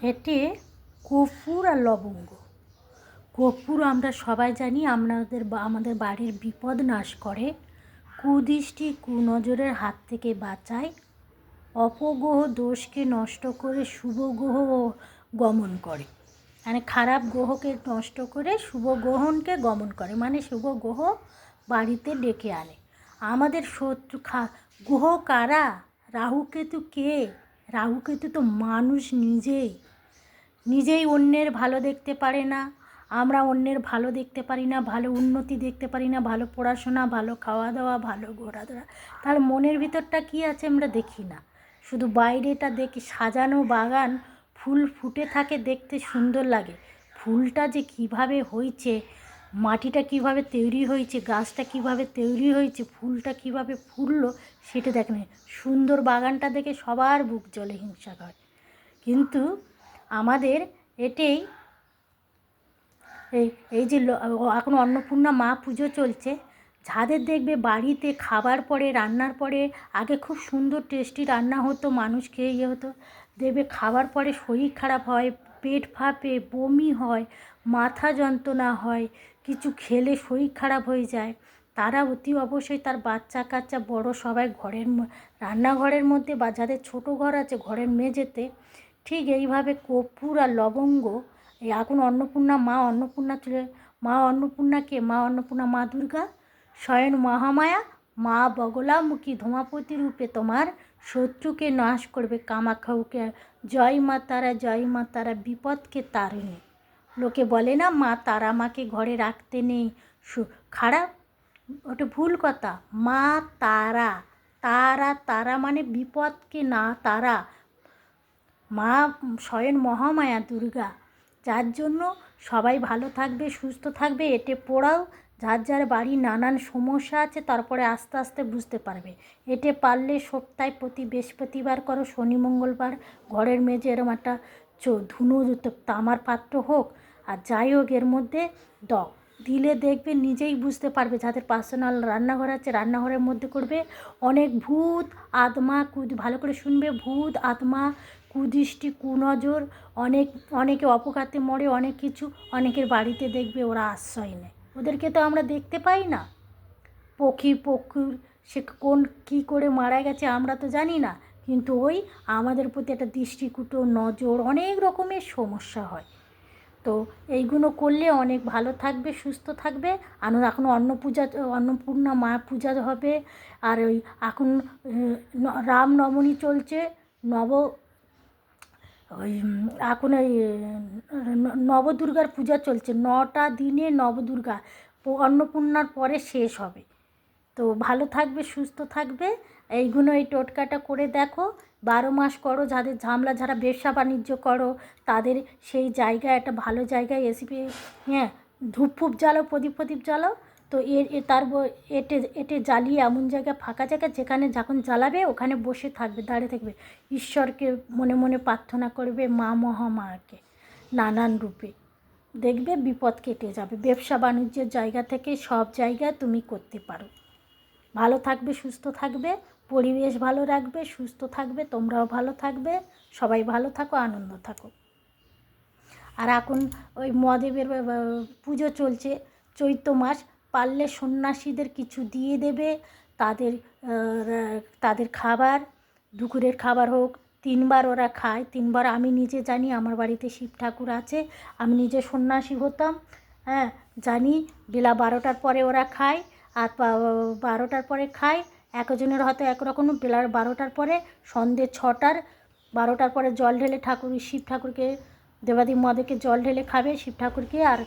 এতে কর্পূর আর লবঙ্গ। কর্পূর আমরা সবাই জানি আমাদের বাড়ির বিপদ নাশ করে, কুদৃষ্টি কুনজরের হাত থেকে বাঁচায়, অপগ্রহ দোষকে নষ্ট করে শুভ গ্রহ গমন করে। মানে খারাপ গ্রহকে নষ্ট করে শুভ গ্রহণকে গমন করে, মানে শুভ গ্রহ বাড়িতে ডেকে আনে। আমাদের শত্রু গ্রহ কারা? রাহুকেতু কে? রাহুকেতু তো মানুষ নিজেই অন্যের ভালো দেখতে পারে না। আমরা অন্যের ভালো দেখতে পারি না, ভালো উন্নতি দেখতে পারি না, ভালো পড়াশোনা, ভালো খাওয়া দাওয়া, ভালো ঘোরাধরা। তার মনের ভিতরটা কী আছে আমরা দেখি না, শুধু বাইরেটা দেখি। সাজানো বাগান, ফুল ফুটে থাকে, দেখতে সুন্দর লাগে। ফুলটা যে কিভাবে হয়েছে, মাটিটা কিভাবে তৈরি হয়েছে, গাছটা কিভাবে তৈরি হয়েছে, ফুলটা কিভাবে ফুললো, সেটা দেখেন। সুন্দর বাগানটা দেখে সবার বুক জ্বলে, হিংসা হয়। কিন্তু আমাদের এটাই এই এই যে এখন অন্নপূর্ণা মা পুজো চলছে, যাদের দেখবে বাড়িতে খাবার পরে, রান্নার পরে, আগে খুব সুন্দর টেস্টি রান্না হতো, মানুষ খেয়ে ইয়ে হতো, দেখবে খাবার পরে শরীর খারাপ হয়, পেট ফাঁপে, বমি হয়, মাথা যন্ত্রণা হয়, কিছু খেলে শরীর খারাপ হয়ে যায়, তারা অতি অবশ্যই তার বাচ্চা কাচ্চা বড় সবাই রান্নাঘরের মধ্যে, বা যাদের ছোটো ঘর আছে ঘরের মেঝেতে, ঠিক এইভাবে কর্পূর আর লবঙ্গ, এই এখন মা অন্নপূর্ণাকে, মা অন্নপূর্ণা মা দুর্গা স্বয়ং মহামায়া, মা বগলামুখী ধূমাপতি রূপে তোমার শত্রুকে নাশ করবে। কামাখ্যাকে জয় মা তারা, জয় মা তারা, বিপদকে তারিণী। লোকে বলে না মা তারা মাকে ঘরে রাখতে নেই, খারাপ, ওটা ভুল কথা। মা তারা, তারা তারা মানে বিপদকে না তারা, মা স্বয়ং মহামায়া দুর্গা। যার জন্য সবাই ভালো থাকবে, সুস্থ থাকবে। এটে পোড়াও, যার যার বাড়ি নানান সমস্যা আছে, তারপরে আস্তে আস্তে বুঝতে পারবে। এটে পারলে সপ্তাহে প্রতি বৃহস্পতিবার করো, শনি মঙ্গলবার ঘরের মেঝে এরম একটা ধুনো তামার পাত্র হোক আর যাই হোক, এর মধ্যে দাও, দিলে দেখবে নিজেই বুঝতে পারবে। যাদের পার্সোনাল রান্নাঘর আছে রান্নাঘরের মধ্যে করবে। অনেক ভূত আত্মা ভালো করে শুনবে, ভূত আত্মা, কুদৃষ্টি কুনজর, অনেকে অপঘাতে মরে, অনেক কিছু, অনেকের বাড়িতে দেখবে ওরা আশ্রয় নেয়। ওদেরকে তো আমরা দেখতে পাই না, পক্ষীর সে কোন কী করে মারা গেছে আমরা তো জানি না, কিন্তু ওই আমাদের প্রতি একটা দৃষ্টিকূট নজর, অনেক রকমের সমস্যা হয়। তো এইগুলো করলে অনেক ভালো থাকবে, সুস্থ থাকবে। এখন অন্নপূর্ণা মা পূজা হবে। আর ওই এখন রামনবমী চলছে, ওই এখন ওই নবদুর্গার পূজা চলছে, 9টা দিনে নবদুর্গা, অন্নপূর্ণার পরে শেষ হবে। তো ভালো থাকবে, সুস্থ থাকবে। এইগুলো এই টোটকাটা করে দেখো, 12 মাস করো। যাদের ঝামেলা, যারা ব্যবসা বাণিজ্য করো, তাদের সেই জায়গায় একটা ভালো জায়গায় এসে, হ্যাঁ, ধূপ ফুপ জ্বালো, প্রদীপ জ্বালো। তো এটে জ্বালিয়ে এমন জায়গায়, ফাঁকা জায়গা, যেখানে যখন জ্বালাবে ওখানে বসে থাকবে, দাঁড়িয়ে থাকবে, ঈশ্বরকে মনে মনে প্রার্থনা করবে, মা মহামায়াকে নানান রূপে, দেখবে বিপদ কেটে যাবে। ব্যবসা বাণিজ্যের জায়গা থেকে সব জায়গায় তুমি করতে পারো। ভালো থাকবে, সুস্থ থাকবে, পরিবেশ ভালো রাখবে, সুস্থ থাকবে, তোমরাও ভালো থাকবে। সবাই ভালো থাকো, আনন্দ থাকো। আর এখন ওই মহাদেবের পুজো চলছে, চৈত্র মাস, পারলে সন্ন্যাসীদের কিছু দিয়ে দেবে। তাদের তাদের খাবার, দুপুরের খাবার হোক, 3বার ওরা খায়। 3বার আমি নিজে জানি, আমার বাড়িতে শিব ঠাকুর আছে, আমি নিজে সন্ন্যাসী হতাম, হ্যাঁ, জানি। বেলা 12টার পরে ওরা খায়, আর 12টার পরে খায়। একজনের হয়তো একরকম, বেলা 12টার পরে, সন্ধ্যে 6টার, 12টার পরে জল ঢেলে শিব ঠাকুরকে, দেবাদেবী মহাদেবকে জল ঢেলে খাবে, শিব ঠাকুরকে। আর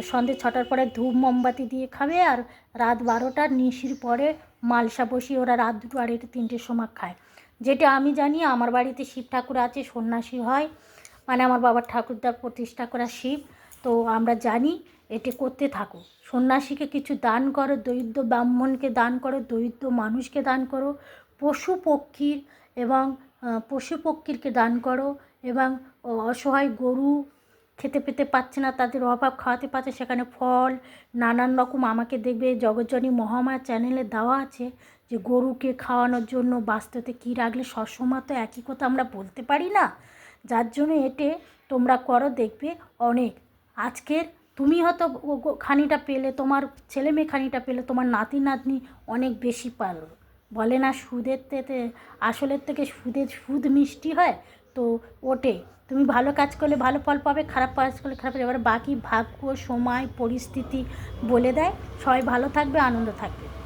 সন্ধ্যে 6টার পরে ধূপ মোমবাতি দিয়ে খাবে। আর রাত 12টার নিশির পরে মালসা বসিয়ে ওরা রাত 2, 2:30, 3টের সময় খায়। যেটা আমি জানি, আমার বাড়িতে শিব ঠাকুর আছে, সন্ন্যাসী হয়, মানে আমার বাবার ঠাকুরদার প্রতিষ্ঠা করা শিব। তো আমরা জানি, এটি করতে থাকো। সন্ন্যাসীকে কিছু দান করো, দরিদ্র ব্রাহ্মণকে দান করো, দরিদ্র মানুষকে দান করো, পশু পক্ষীরকে দান করো, এবং অসহায় গরু খেতে পেতে পাচ্ছে না, তাদের অভাব খাওয়াতে পারছে, সেখানে ফল নানান রকম, আমাকে দেখবে জগজ্জননী মহামায়া চ্যানেলে দেওয়া আছে যে গরুকে খাওয়ানোর জন্য বাস্তুতে কী রাখলে, সবসময় তো একই কথা আমরা বলতে পারি না। যার জন্য তোমরা করো, দেখবে অনেক। আজকের তুমি হয়তো খানিটা পেলে, তোমার ছেলে মেয়ে খানিটা পেলে, তোমার নাতি নাতনি অনেক বেশি পারো। বলে না সুদের থেকে, আসলের থেকে সুদ মিষ্টি হয়, তো ওটে। তুমি ভালো কাজ করলে ভালো ফল পাবে, খারাপ কাজ করলে খারাপ। এবার বাকি ভাগ্য, সময়, পরিস্থিতি বলে দেয়। সবাই ভালো থাকবে, আনন্দ থাকবে।